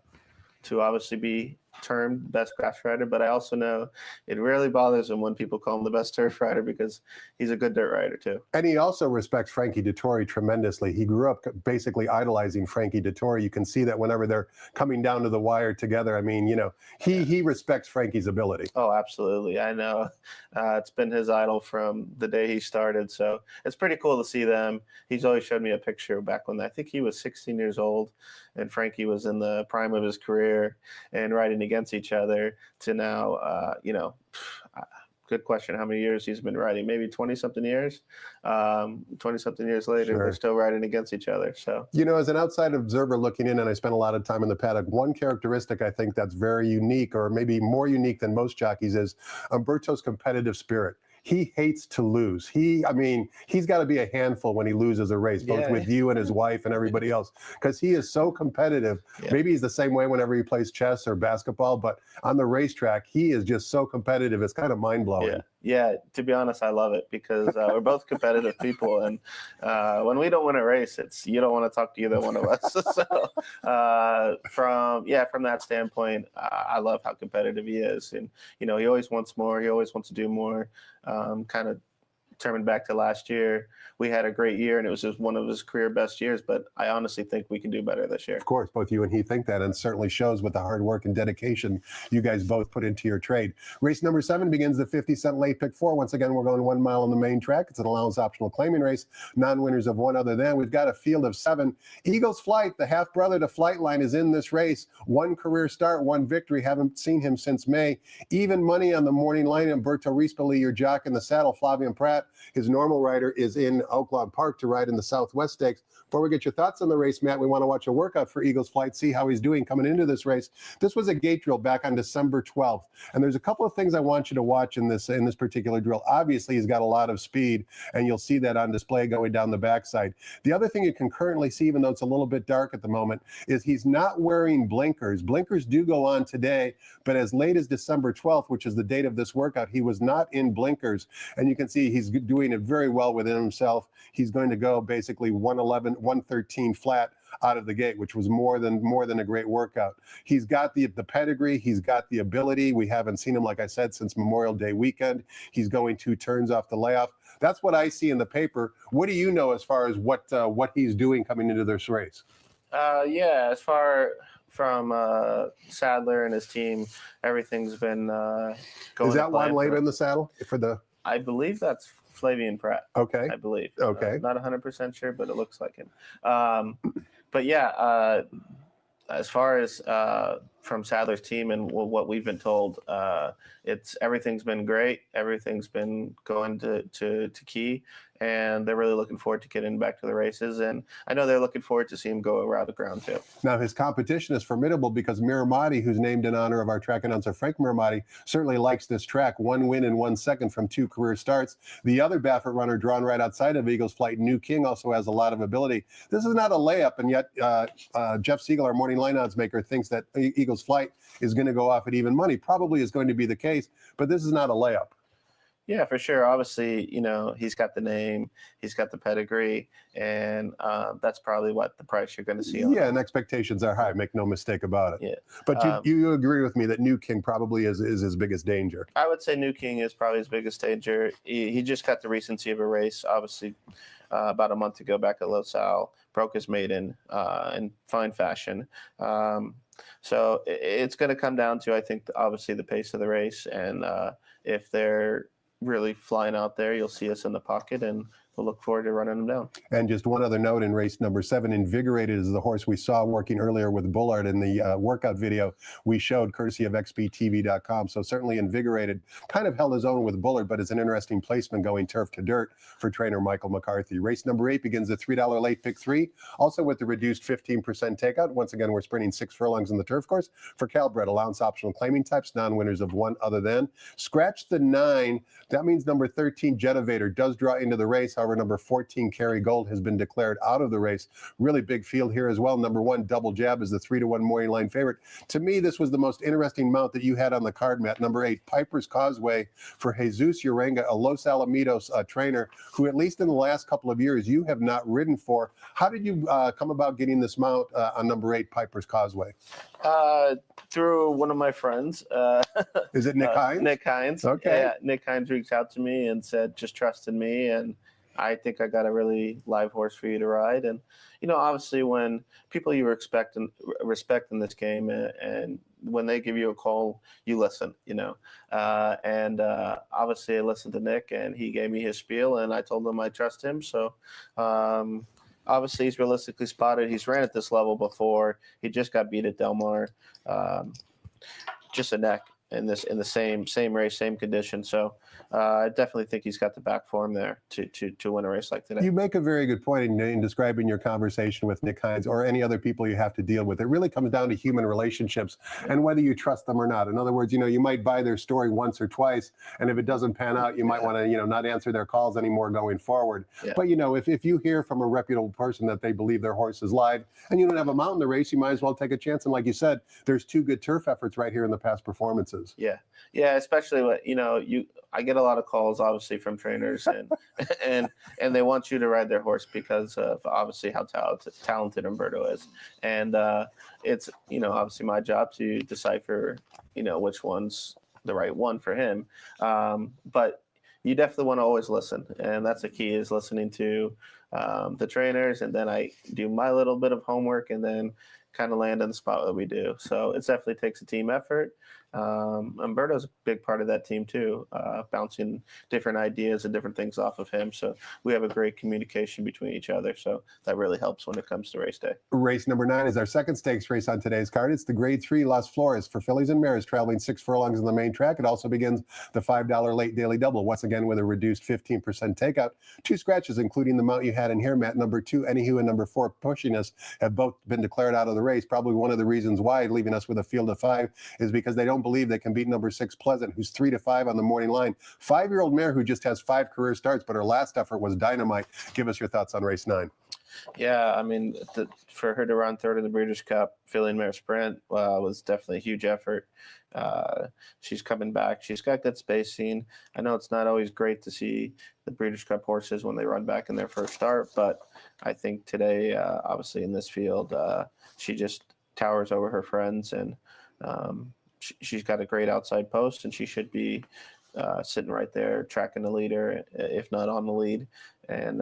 obviously be termed best grass rider, but I also know it really bothers him when people call him the best turf rider because he's a good dirt rider too. And he also respects Frankie Dettori tremendously. He grew up basically idolizing Frankie Dettori. You can see that whenever they're coming down to the wire together. I mean, he respects Frankie's ability. Oh, absolutely. I know. It's been his idol from the day he started. So it's pretty cool to see them. He's always showed me a picture back when I think he was 16 years old and Frankie was in the prime of his career and riding against each other to now, good question. How many years he's been riding? Maybe 20-something years. 20-something years later, They're still riding against each other. So, as an outside observer looking in, and I spent a lot of time in the paddock, one characteristic I think that's very unique, or maybe more unique than most jockeys, is Umberto's competitive spirit. He hates to lose. He's got to be a handful when he loses a race, both with you and his wife and everybody else, because he is so competitive. Yeah. Maybe he's the same way whenever he plays chess or basketball, but on the racetrack, he is just so competitive. It's kind of mind-blowing. Yeah, to be honest, I love it because we're both competitive people, and when we don't win a race, you don't want to talk to either one of us. So from that standpoint, I love how competitive he is, and he always wants more. He always wants to do more. Kind of determined back to last year, we had a great year and it was just one of his career best years, but I honestly think we can do better this year. Of course, both you and he think that, and certainly shows with the hard work and dedication you guys both put into your trade. Race number 7 begins the 50-cent late pick 4. Once again, we're going 1 mile on the main track. It's an allowance optional claiming race. Non-winners of one other than. We've got a field of 7. Eagles Flight, the half-brother to Flightline, is in this race. 1 career start, 1 victory. Haven't seen him since May. Even money on the morning line. Umberto Rispoli, your jock in the saddle. Flavian Pratt, his normal rider, is in Oaklawn Park to ride in the Southwest Stakes. Before we get your thoughts on the race, Matt, we want to watch a workout for Eagles Flight, see how he's doing coming into this race. This was a gate drill back on December 12th, and there's a couple of things I want you to watch in this particular drill. Obviously, he's got a lot of speed, and you'll see that on display going down the backside. The other thing you can currently see, even though it's a little bit dark at the moment, is he's not wearing blinkers. Blinkers do go on today, but as late as December 12th, which is the date of this workout, he was not in blinkers, and you can see he's doing it very well within himself. He's going to go basically 111, 113 flat out of the gate, which was more than a great workout. He's got the pedigree, he's got the ability. We haven't seen him, like I said, since Memorial Day weekend. He's going 2 turns off the layoff. That's what I see in the paper. What do you know as far as what he's doing coming into this race? As far from Sadler and his team, everything's been going. Is that Juan Leiva in the saddle for the? I believe that's Flavian Pratt. Okay. I believe. Okay. Not 100% sure, but it looks like him. But yeah, as far as from Sadler's team and what we've been told, everything's been great. Everything's been going to key, and they're really looking forward to getting back to the races. And I know they're looking forward to see him go around the ground too. Now his competition is formidable because Miramati, who's named in honor of our track announcer Frank Miramati, certainly likes this track. 1 win and 1 second from 2 career starts. The other Baffert runner drawn right outside of Eagles Flight, New King, also has a lot of ability. This is not a layup, and yet Jeff Siegel, our morning line odds maker, thinks that Eagles Flight is going to go off at even money. Probably is going to be the case, but this is not a layup. Yeah, for sure. Obviously, he's got the name, he's got the pedigree, and that's probably what the price you're going to see on Yeah, him. and expectations are high. Make no mistake about it. Yeah. But Um, you agree with me that New King probably is his biggest danger. I would say New King is probably his biggest danger. He just got the recency of a race, obviously, about a month ago back at Los Al, broke his maiden in fine fashion. So it's going to come down to, I think, obviously the pace of the race. And if they're really flying out there, you'll see us in the pocket, and we'll look forward to running them down. And just one other note in race number 7, Invigorated is the horse we saw working earlier with Bullard in the workout video we showed, courtesy of xbtv.com. So certainly Invigorated kind of held his own with Bullard, but it's an interesting placement going turf to dirt for trainer Michael McCarthy. Race number 8 begins at $3 late pick 3, also with the reduced 15% takeout. Once again, we're sprinting 6 furlongs in the turf course for Calbred, allowance optional claiming types, non-winners of 1 other than. Scratch the 9. That means number 13, Jetivator, does draw into the race. However, number 14, Kerry Gold, has been declared out of the race. Really big field here as well. Number 1, Double Jab, is the 3-1 morning line favorite. To me, this was the most interesting mount that you had on the card, Matt. Number 8, Piper's Causeway for Jesus Uranga, a Los Alamitos trainer who, at least in the last couple of years, you have not ridden for. How did you come about getting this mount on number 8, Piper's Causeway? Through one of my friends. Is it Nick Hines? Nick Hines. Okay. Yeah, Nick Hines reached out to me and said, just trust in me, and I think I got a really live horse for you to ride. And, obviously when people you respect in this game, and when they give you a call, you listen, obviously I listened to Nick, and he gave me his spiel, and I told him I trust him. So, obviously he's realistically spotted. He's ran at this level before. He just got beat at Del Mar. Just a neck in the same race, same condition. So I definitely think he's got the back form there to win a race like today. You make a very good point in describing your conversation with Nick Hines or any other people you have to deal with. It really comes down to human relationships and whether you trust them or not. In other words, you might buy their story once or twice, and if it doesn't pan out, you might want to, not answer their calls anymore going forward. Yeah. But, if you hear from a reputable person that they believe their horse is live and you don't have a mount in the race, you might as well take a chance. And like you said, there's 2 good turf efforts right here in the past performances. Yeah. Yeah. Especially what, I get a lot of calls obviously from trainers and they want you to ride their horse because of obviously how talented Umberto is. And it's, obviously my job to decipher, which one's the right one for him. But you definitely want to always listen. And that's the key, is listening to the trainers. And then I do my little bit of homework and then kind of land in the spot that we do. So it definitely takes a team effort. Umberto's a big part of that team too, bouncing different ideas and different things off of him. So we have a great communication between each other. So that really helps when it comes to race day. Race number 9 is our second stakes race on today's card. It's the Grade 3 Las Flores for fillies and mares traveling 6 furlongs on the main track. It also begins the $5 late daily double, once again with a reduced 15% takeout. 2 scratches, including the mount you had in here, Matt. Number 2, Anyhue, and number 4, Pushing Us, have both been declared out of the race. Probably one of the reasons why, leaving us with a field of 5, is because they don't believe they can beat number 6, Pleasant, who's 3-5 on the morning line. 5-year-old mare who just has 5 career starts, but her last effort was dynamite. Give us your thoughts on race 9. Yeah, I mean, for her to run third in the Breeders' Cup, filly and mare sprint, was definitely a huge effort. She's coming back. She's got good spacing. I know it's not always great to see the Breeders' Cup horses when they run back in their first start, but I think today, obviously in this field, she just towers over her friends, and she's got a great outside post, and she should be sitting right there tracking the leader, if not on the lead, and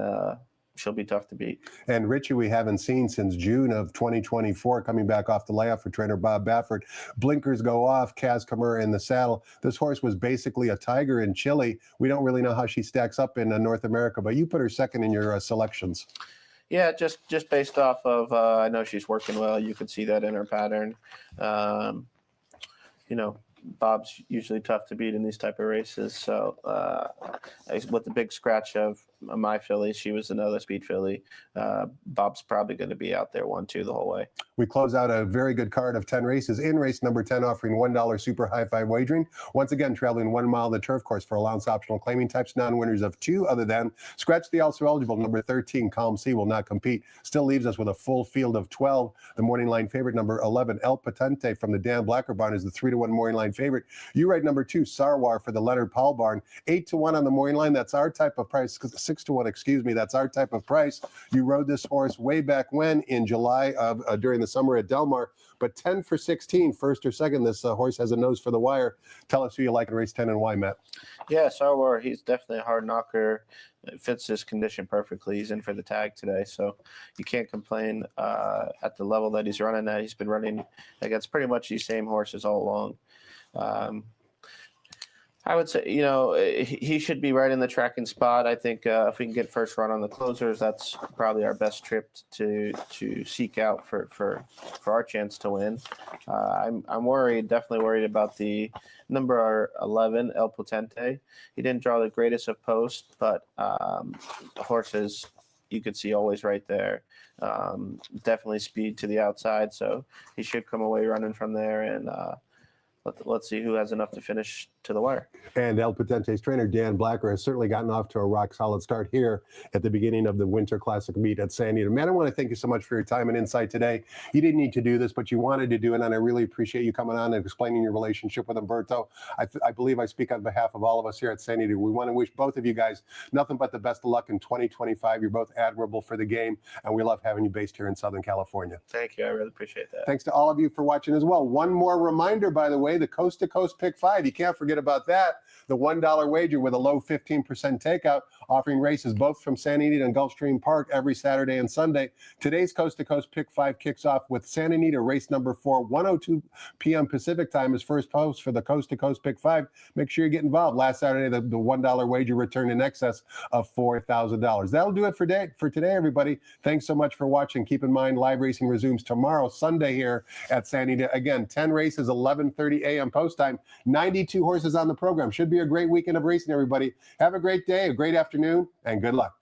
she'll be tough to beat. And Richie, we haven't seen since June of 2024, coming back off the layoff for trainer Bob Baffert. Blinkers go off, Kaz Kamur in the saddle. This horse was basically a tiger in Chile. We don't really know how she stacks up in North America, but you put her second in your selections. Yeah, just based off of, I know she's working well. You could see that in her pattern. Bob's usually tough to beat in these type of races. So with the big scratch of my filly. She was another speed filly. Bob's probably going to be out there 1-2 the whole way. We close out a very good card of 10 races in race number 10, offering $1 super high five wagering. Once again, traveling 1 mile the turf course for allowance optional claiming types, non-winners of 2 other than. Scratch the also eligible number 13, Calm Sea, will not compete. Still leaves us with a full field of 12. The morning line favorite, number 11, El Patente from the Dan Blacker barn, is the 3-1 morning line favorite. You ride number 2, Sarwar, for the Leonard Paul barn, 8-1 on the morning line. That's our type of price. 6-1, excuse me. That's our type of price. You rode this horse way back when in July of during the summer at Del Mar, but 10 for 16, first or second. This horse has a nose for the wire. Tell us who you like in race 10 and why, Matt. Yeah, Sarwar, he's definitely a hard knocker. It fits his condition perfectly. He's in for the tag today, so you can't complain at the level that he's running at. He's been running against pretty much these same horses all along. I would say, he should be right in the tracking spot. I think if we can get first run on the closers, that's probably our best trip to seek out for our chance to win. I'm definitely worried about the number 11, El Potente. He didn't draw the greatest of post, but the horses you could see always right there. Definitely speed to the outside, so he should come away running from there, and let's see who has enough to finish to the wire. And El Potente's trainer, Dan Blacker, has certainly gotten off to a rock-solid start here at the beginning of the Winter Classic meet at San Diego. Man, I want to thank you so much for your time and insight today. You didn't need to do this, but you wanted to do it, and I really appreciate you coming on and explaining your relationship with Umberto. I believe I speak on behalf of all of us here at San Diego. We want to wish both of you guys nothing but the best of luck in 2025. You're both admirable for the game, and we love having you based here in Southern California. Thank you. I really appreciate that. Thanks to all of you for watching as well. One more reminder, by the way, the Coast to Coast Pick 5. You can't forget about that. The $1 wager with a low 15% takeout, offering races both from Santa Anita and Gulfstream Park every Saturday and Sunday. Today's Coast to Coast Pick 5 kicks off with Santa Anita race number 4, 1:02 p.m. Pacific time is first post for the Coast to Coast Pick 5. Make sure you get involved. Last Saturday, the $1 wager returned in excess of $4,000. That'll do it for today, everybody. Thanks so much for watching. Keep in mind, live racing resumes tomorrow, Sunday, here at Santa Anita. Again, 10 races, 11:30 a.m. post time. 92 horses on the program. Should be a great weekend of racing, everybody. Have a great day, a great afternoon, and good luck.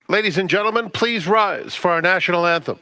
Ladies and gentlemen, please rise for our national anthem.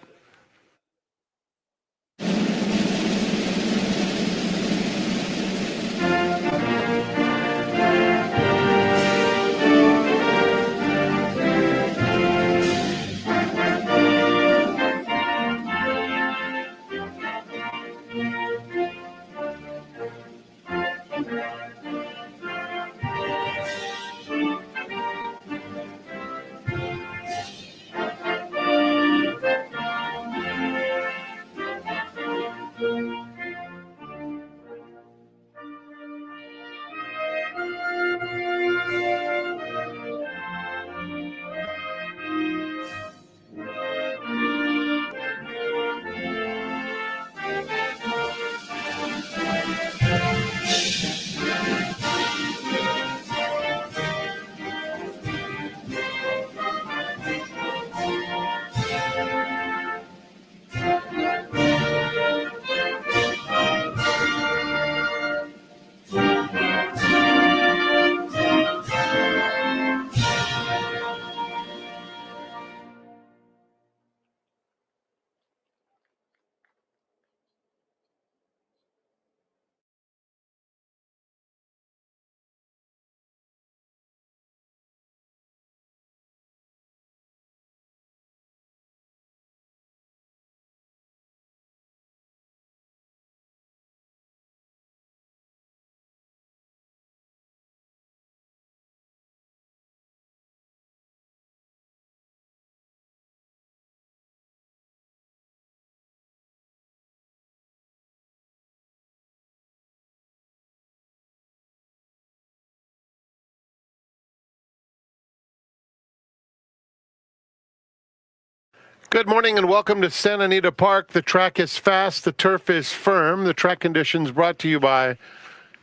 Good morning and welcome to Santa Anita Park. The track is fast, the turf is firm. The track conditions brought to you by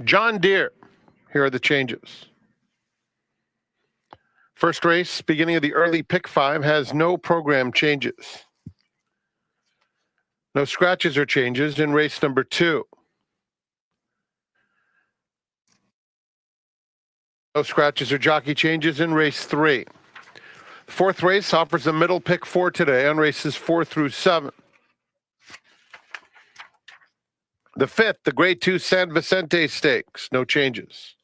John Deere. Here are the changes. First race, beginning of the early pick 5, has no program changes. No scratches or changes in race number 2. No scratches or jockey changes in race 3. The fourth race offers a middle pick 4 today on races 4 through 7. The fifth, the Grade 2 San Vicente Stakes, no changes.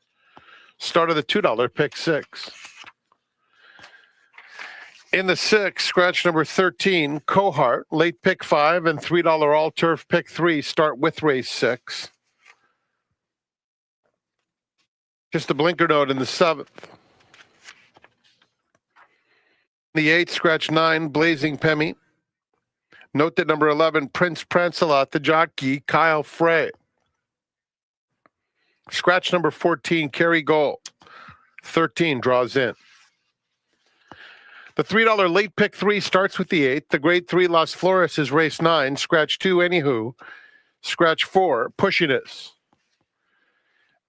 Start of the $2 pick 6. In the 6th, scratch number 13, Cohart, late pick 5 and $3 all-turf pick 3 start with race 6. Just a blinker note in the 7th. The 8th, scratch 9, Blazing Pemmy. Note that number 11, Prince Prancelot, the jockey, Kyle Frey. Scratch number 14, Kerry Gold. 13 draws in. The $3 late pick 3 starts with the 8th. The grade 3 Las Flores is race 9. Scratch 2, Anywho. Scratch 4, Pushiness.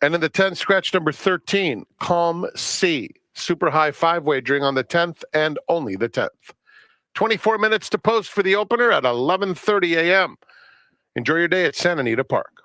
And in the 10th, scratch number 13, Calm Sea. Super high 5 wagering on the 10th and only the 10th. 24 minutes to post for the opener at 11:30 a.m. Enjoy your day at Santa Anita Park.